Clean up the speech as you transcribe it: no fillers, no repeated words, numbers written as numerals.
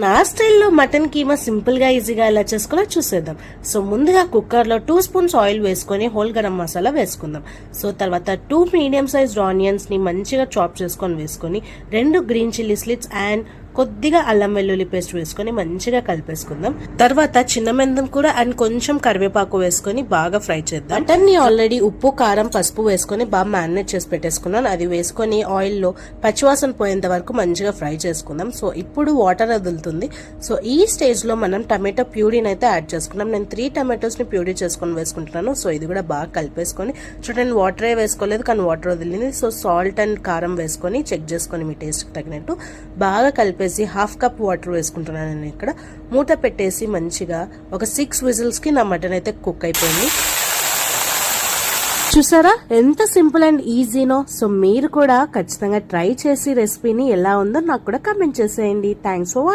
నా స్టైల్లో mutton keema simple గా ఈజీగా ఎలా చేసుకోవాలో చూసేద్దాం. సో ముందుగా కుక్కర్ లో 2 స్పూన్స్ ఆయిల్ వేసుకొని హోల్ గరం మసాలా వేసుకుందాం. సో తర్వాత 2 మీడియం సైజ్డ్ ఆనియన్స్ ని మంచిగా చాప్ చేసుకొని వేసుకొని 2 గ్రీన్ చిల్లీ స్లిట్స్ అండ్ కొద్దిగా అల్లం వెల్లుల్లి పేస్ట్ వేసుకొని మంచిగా కలిపేసుకుందాం. తర్వాత చిన్న మెంతం కూడా అండ్ కొంచెం కరివేపాకు వేసుకొని బాగా ఫ్రై చేద్దాం. మటన్ ని ఆల్రెడీ ఉప్పు కారం పసుపు వేసుకొని బాగా మ్యారినేట్ చేసి పెట్టేసుకున్నాను. అది వేసుకొని ఆయిల్ లో పచ్చివాసన పోయేంత వరకు మంచిగా ఫ్రై చేసుకుందాం. సో ఇప్పుడు వాటర్ వదులుతుంది. సో ఈ స్టేజ్ లో మనం టమాటో ప్యూరీని అయితే యాడ్ చేసుకున్నాం. నేను 3 టమాటోస్ ని ప్యూరీ చేసుకొని వేసుకుంటున్నాను. సో ఇది కూడా బాగా కలిపేసుకొని చూడండి, వాటరే వేసుకోలేదు కానీ వాటర్ వదిలింది. సో సాల్ట్ అండ్ కారం వేసుకొని చెక్ చేసుకొని మీ టేస్ట్ కి తగినట్టు బాగా కలిపేసి 1/2 కప్ వాటర్ వేసుకుంటున్నాను. నేను ఇక్కడ మూత పెట్టేసి మంచిగా ఒక 6 విజిల్స్ కి నా మటన్ అయితే కుక్ అయిపోయింది. చూసారా ఎంత సింపుల్ అండ్ ఈజీనో. సో మీరు కూడా ఖచ్చితంగా ట్రై చేసి రెసిపీని ఎలా ఉందో నాకు కూడా కామెంట్ చేసేయండి. Thanks for watching.